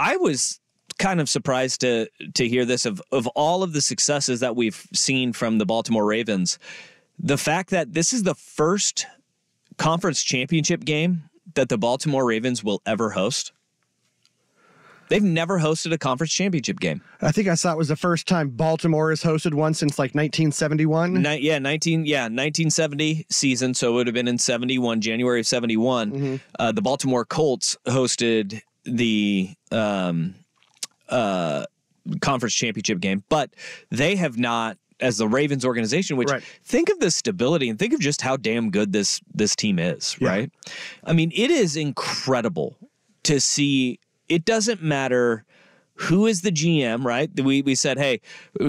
I was kind of surprised to hear this of all of the successes that we've seen from the Baltimore Ravens. The fact that this is the first conference championship game that the Baltimore Ravens will ever host. They've never hosted a conference championship game. I think I saw it was the first time Baltimore has hosted one since like 1971. 1970 season. So it would have been in 71, January of 71. Mm-hmm. The Baltimore Colts hosted the conference championship game, but they have not, as the Ravens organization, which think of the stability and think of just how damn good this team is, right? I mean, it is incredible to see. It doesn't matter who is the GM, right? We said, hey,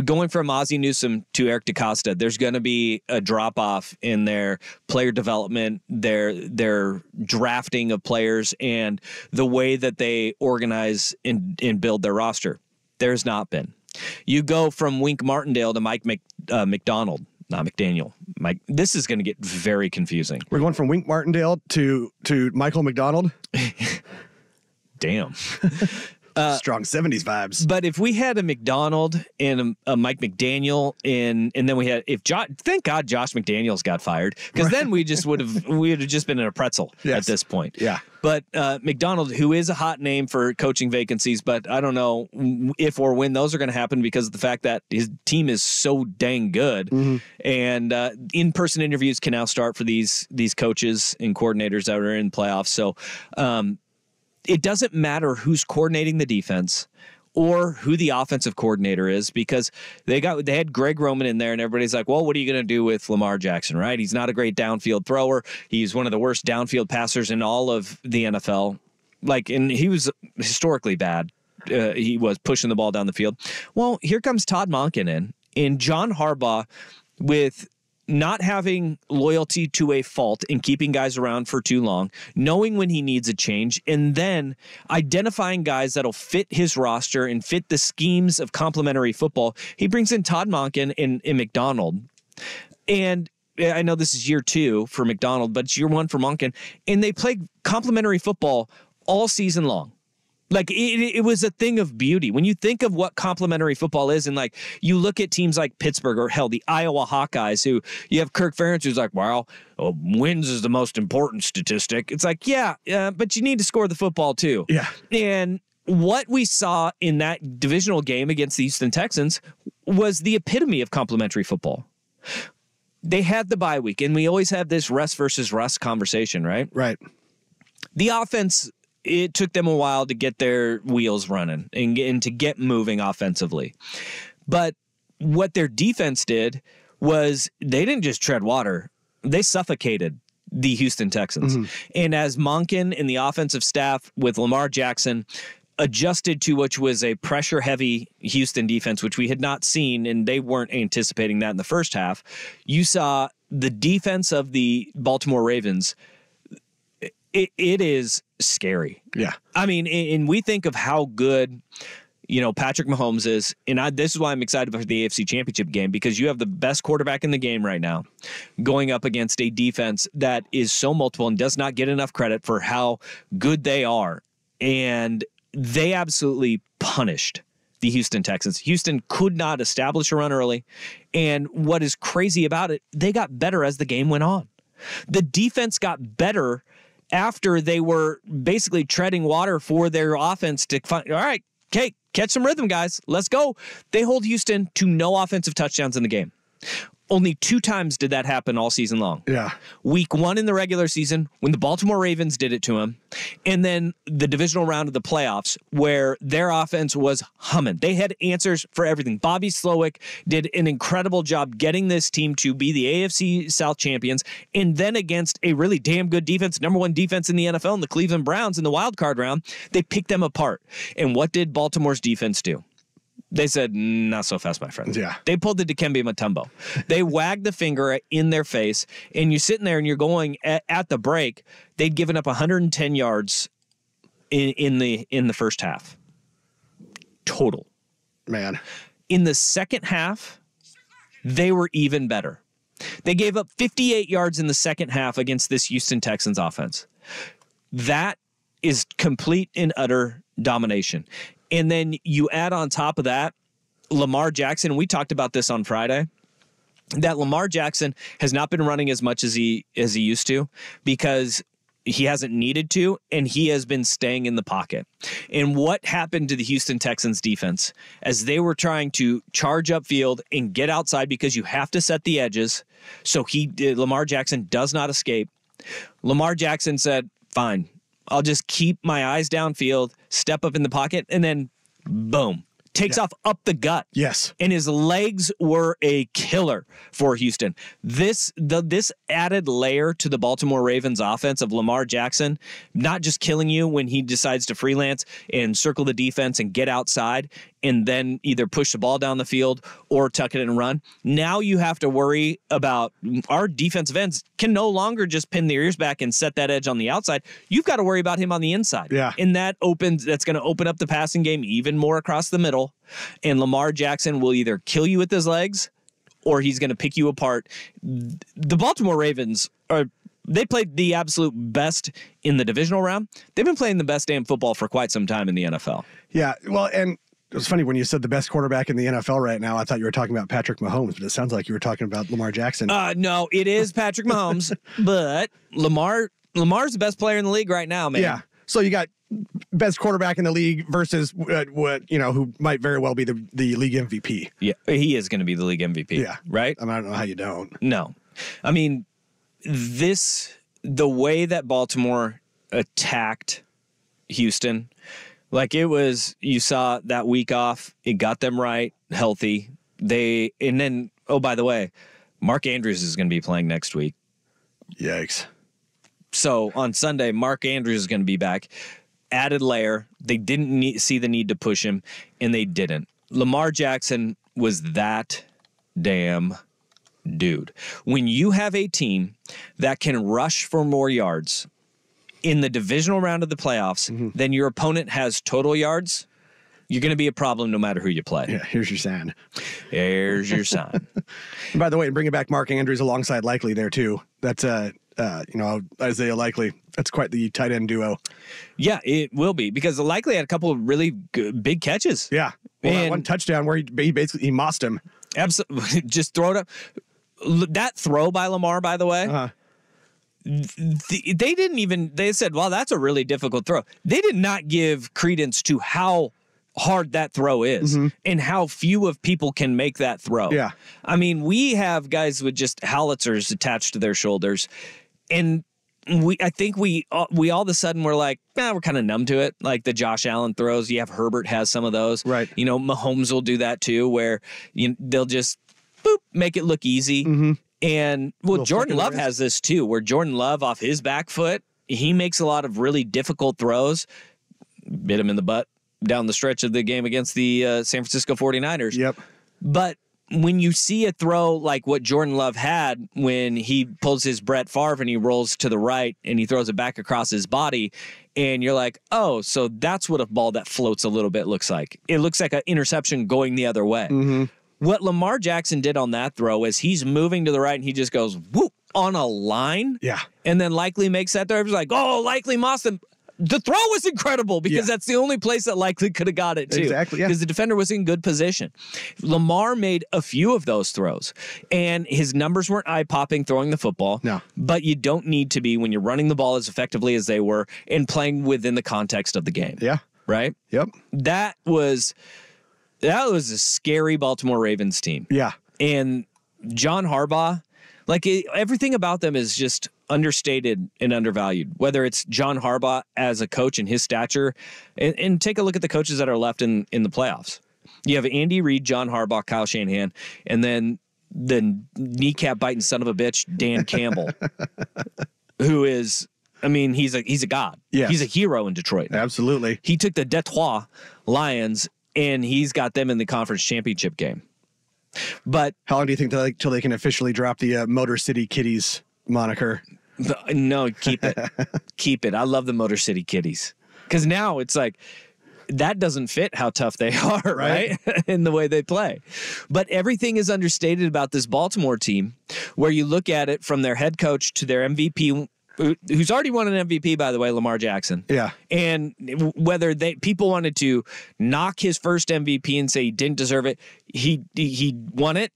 going from Ozzie Newsome to Eric DeCosta, there's going to be a drop-off in their player development, their drafting of players, and the way that they organize and build their roster. There's not been. You go from Wink Martindale to Mike McDonald. Not McDaniel. Mike. This is going to get very confusing. We're going from Wink Martindale to Michael McDonald. Damn. Strong 70s vibes. But if we had a McDonald and a Mike McDaniel and then we had thank God Josh McDaniels got fired, because then we would have just been in a pretzel at this point. Yeah. But McDonald, who is a hot name for coaching vacancies, but I don't know if or when those are going to happen because of the fact that his team is so dang good. Mm-hmm. And in-person interviews can now start for these coaches and coordinators that are in playoffs. So it doesn't matter who's coordinating the defense or who the offensive coordinator is, because they had Greg Roman in there and everybody's like, well, what are you going to do with Lamar Jackson, right? He's not a great downfield thrower. He's one of the worst downfield passers in all of the NFL. And he was historically bad. He was pushing the ball down the field. Well, here comes Todd Monken in, and John Harbaugh with not having loyalty to a fault and keeping guys around for too long, knowing when he needs a change, and then identifying guys that'll fit his roster and fit the schemes of complementary football. He brings in Todd Monken and McDonald. And I know this is year 2 for McDonald, but it's year 1 for Monken. And they play complementary football all season long. It was a thing of beauty. When you think of what complementary football is, and you look at teams like Pittsburgh or hell, the Iowa Hawkeyes, who you have Kirk Ferentz, who's like, well, wins is the most important statistic. It's like, but you need to score the football too. Yeah. And what we saw in that divisional game against the Houston Texans was the epitome of complementary football. They had the bye week, and we always have this rest versus rust conversation, right? Right. The offense, it took them a while to get their wheels running and to get moving offensively. But what their defense did was they didn't just tread water. They suffocated the Houston Texans. Mm-hmm. And as Monken and the offensive staff with Lamar Jackson adjusted to which was a pressure-heavy Houston defense, which we had not seen, and they weren't anticipating that in the first half, you saw the defense of the Baltimore Ravens. It is scary. Yeah. I mean, and we think of how good, Patrick Mahomes is, and this is why I'm excited for the AFC Championship game, because you have the best quarterback in the game right now going up against a defense that is so multiple and does not get enough credit for how good they are. And they absolutely punished the Houston Texans. Houston could not establish a run early. And what is crazy about it, they got better as the game went on. The defense got better after they were basically treading water for their offense to find, all right, okay, catch some rhythm, guys. Let's go. They hold Houston to no offensive touchdowns in the game. Only 2 times did that happen all season long. Yeah. Week 1 in the regular season when the Baltimore Ravens did it to him, and then the divisional round of the playoffs where their offense was humming. They had answers for everything. Bobby Slowick did an incredible job getting this team to be the AFC South champions, and then against a really damn good defense, number 1 defense in the NFL, and the Cleveland Browns in the wild card round, they picked them apart. And what did Baltimore's defense do? They said, not so fast, my friend. Yeah. They pulled the Dikembe Mutombo. They wagged the finger in their face, and you're sitting there and you're going at the break. They'd given up 110 yards in the first half. Total. Man. In the second half, they were even better. They gave up 58 yards in the second half against this Houston Texans offense. That is complete and utter domination. And then you add on top of that, Lamar Jackson. We talked about this on Friday, that Lamar Jackson has not been running as much as he used to because he hasn't needed to, and he has been staying in the pocket. And what happened to the Houston Texans defense as they were trying to charge upfield and get outside because you have to set the edges so Lamar Jackson does not escape. Lamar Jackson said, fine, I'll just keep my eyes downfield, step up in the pocket, and then boom. Takes off up the gut. Yes. And his legs were a killer for Houston. This added layer to the Baltimore Ravens offense of Lamar Jackson, not just killing you when he decides to freelance and circle the defense and get outside and then either push the ball down the field or tuck it and run. Now you have to worry about our defensive ends can no longer just pin their ears back and set that edge on the outside. You've got to worry about him on the inside. Yeah. And that's going to open up the passing game even more across the middle. And Lamar Jackson will either kill you with his legs or he's going to pick you apart. The Baltimore Ravens they played the absolute best in the divisional round. They've been playing the best damn football for quite some time in the NFL. Yeah. Well, and it was funny when you said the best quarterback in the NFL right now. I thought you were talking about Patrick Mahomes, but it sounds like you were talking about Lamar Jackson. No, it is Patrick Mahomes, but Lamar's the best player in the league right now, man. Yeah. So you got best quarterback in the league versus who might very well be the league MVP. Yeah, he is going to be the league MVP. Yeah. Right? I don't know how you don't. No. I mean, the way that Baltimore attacked Houston, like it was, you saw that week off, it got them right, healthy. And then, oh, by the way, Mark Andrews is going to be playing next week. Yikes. So on Sunday, Mark Andrews is going to be back. Added layer. They didn't see the need to push him, and they didn't. Lamar Jackson was that damn dude. When you have a team that can rush for more yards in the divisional round of the playoffs, then your opponent has total yards, you're going to be a problem no matter who you play. Yeah, here's your sign. There's your sign. And by the way, bringing back Mark Andrews alongside Likely there too. That's Isaiah Likely. That's quite the tight end duo. Yeah, it will be because Likely had a couple of really good, big catches. Yeah. Well, that one touchdown where he mossed him. Absolutely. Just throw it up. That throw by Lamar, by the way, they said, well, that's a really difficult throw. They did not give credence to how hard that throw is and how few of people can make that throw. Yeah. I mean, we have guys with just howitzers attached to their shoulders, and I think we all of a sudden we're like, we're kind of numb to it. Like the Josh Allen throws, you have Herbert has some of those. Right. Mahomes will do that too, where they'll just make it look easy. And Jordan Love has this too, where Jordan Love off his back foot, he makes a lot of really difficult throws. Bit him in the butt down the stretch of the game against the San Francisco 49ers. Yep. But when you see a throw like what Jordan Love had when he pulls his Brett Favre and he rolls to the right and he throws it back across his body, and you're like, oh, so that's what a ball that floats a little bit looks like. It looks like an interception going the other way. What Lamar Jackson did on that throw is he's moving to the right and he just goes, whoop, on a line. Yeah. And then Likely makes that throw. It was like, oh, Likely mossed him. The throw was incredible because that's the only place that Likely could have got it too. Exactly, yeah. Because the defender was in good position. Lamar made a few of those throws, and his numbers weren't eye-popping throwing the football. No. But you don't need to be when you're running the ball as effectively as they were and playing within the context of the game. Yeah. Right? Yep. That was a scary Baltimore Ravens team. Yeah. And John Harbaugh, everything about them is just understated and undervalued, whether it's John Harbaugh as a coach and his stature, and take a look at the coaches that are left in the playoffs. You have Andy Reid, John Harbaugh, Kyle Shanahan, and then the kneecap biting son of a bitch, Dan Campbell, who is, he's a god. Yes. He's a hero in Detroit. Absolutely. He took the Detroit Lions and he's got them in the conference championship game. But how long do you think till they can officially drop the Motor City Kitties moniker? No, keep it. Keep it. I love the Motor City Kitties because now it's like that doesn't fit how tough they are, right? In the way they play. But everything is understated about this Baltimore team where you look at it from their head coach to their MVP who's already won an MVP, by the way, Lamar Jackson. Yeah. And whether people wanted to knock his first MVP and say he didn't deserve it, he won it,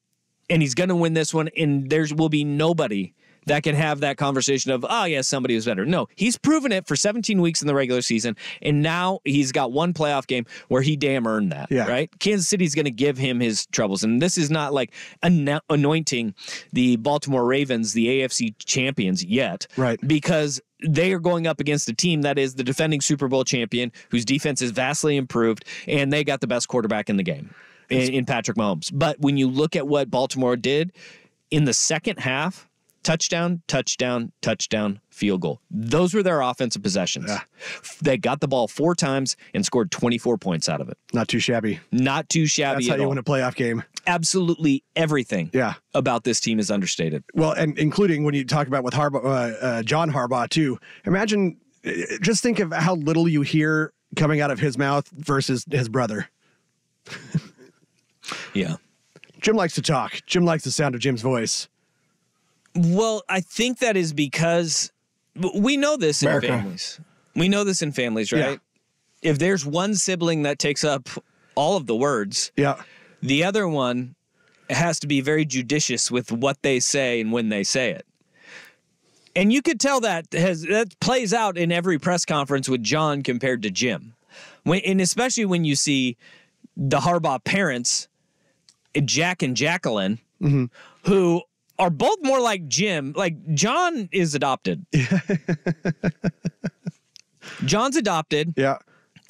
and he's going to win this one, and there will be nobody that can have that conversation of, oh, yeah, somebody was better. No, he's proven it for 17 weeks in the regular season, and now he's got one playoff game where he damn earned that, right? Kansas City's going to give him his troubles, and this is not like anointing the Baltimore Ravens the AFC champions yet, right? Because they are going up against a team that is the defending Super Bowl champion, whose defense is vastly improved, and they got the best quarterback in the game in Patrick Mahomes. But when you look at what Baltimore did in the second half, touchdown, touchdown, touchdown, field goal. Those were their offensive possessions. Yeah. They got the ball 4 times and scored 24 points out of it. Not too shabby. Not too shabby. That's how you win a playoff game. Absolutely everything about this team is understated. Well, and including when you talk about with John Harbaugh, too. Imagine, just think of how little you hear coming out of his mouth versus his brother. Yeah. Jim likes to talk. Jim likes the sound of Jim's voice. Well, I think that is because we know this in families. We know this in families, right? Yeah. If there's one sibling that takes up all of the words, the other one has to be very judicious with what they say and when they say it. And you could tell that plays out in every press conference with John compared to Jim. And especially when you see the Harbaugh parents, Jack and Jacqueline, who are both more like Jim. Like, John is adopted. John's adopted. Yeah.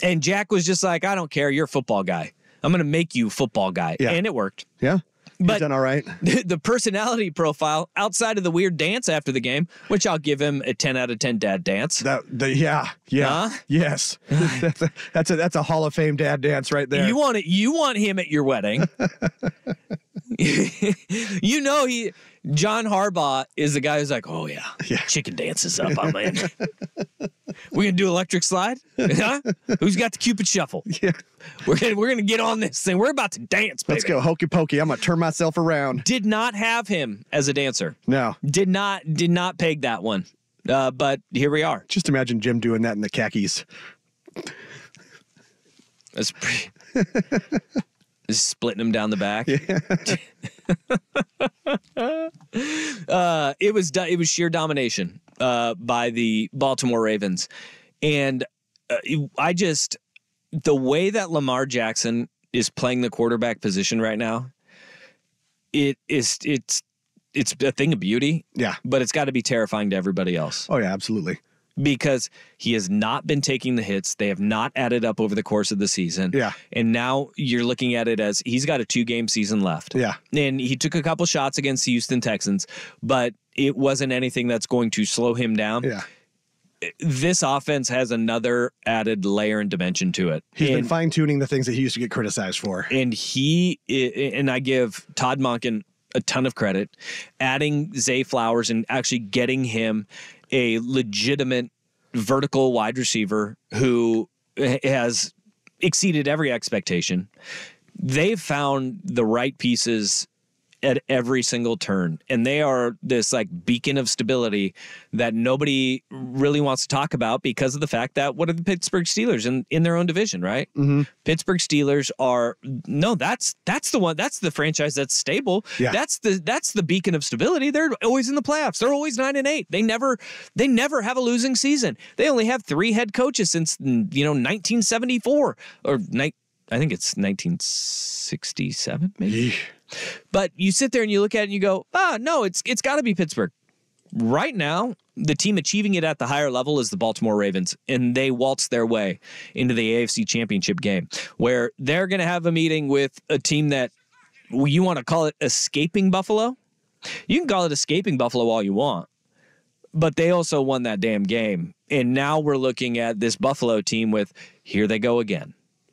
And Jack was just like, I don't care. You're a football guy. I'm going to make you a football guy. Yeah. And it worked. Yeah. He's done all right. The personality profile outside of the weird dance after the game, which I'll give him a 10 out of 10 dad dance. Yes. That's a Hall of Fame dad dance right there. You want him at your wedding. John Harbaugh is the guy who's like, oh yeah. Chicken dances up, I'm in. We're gonna do electric slide? Huh? Who's got the Cupid shuffle? Yeah. We're gonna get on this thing. We're about to dance, baby. Let's go hokey pokey. I'm gonna turn myself around. Did not have him as a dancer. No. Did not peg that one. But here we are. Just imagine Jim doing that in the khakis. That's pretty. Splitting him down the back. It was sheer domination by the Baltimore Ravens, and the way that Lamar Jackson is playing the quarterback position right now, it's a thing of beauty. Yeah, but it's got to be terrifying to everybody else. Oh yeah, absolutely. Because he has not been taking the hits. They have not added up over the course of the season. Yeah. And now you're looking at it as he's got a 2-game season left. Yeah. And he took a couple shots against the Houston Texans, but it wasn't anything that's going to slow him down. Yeah. This offense has another added layer and dimension to it. He's been fine-tuning the things that he used to get criticized for. And I give Todd Monken a ton of credit, adding Zay Flowers and actually getting him a legitimate vertical wide receiver who has exceeded every expectation. They've found the right pieces at every single turn, and they are this like beacon of stability that nobody really wants to talk about because of the fact that what are the Pittsburgh Steelers in their own division, right? Mm-hmm. Pittsburgh Steelers that's the one, that's the franchise that's stable. Yeah. That's the beacon of stability. They're always in the playoffs. They're always 9-8. They never have a losing season. They only have 3 head coaches since 1974 or I think it's 1967 maybe. But you sit there and you look at it and you go, no, it's got to be Pittsburgh. Right now, the team achieving it at the higher level is the Baltimore Ravens, and they waltz their way into the AFC Championship game, where they're going to have a meeting with a team that you want to call it escaping Buffalo. You can call it escaping Buffalo all you want, but they also won that damn game. And now we're looking at this Buffalo team with, here they go again.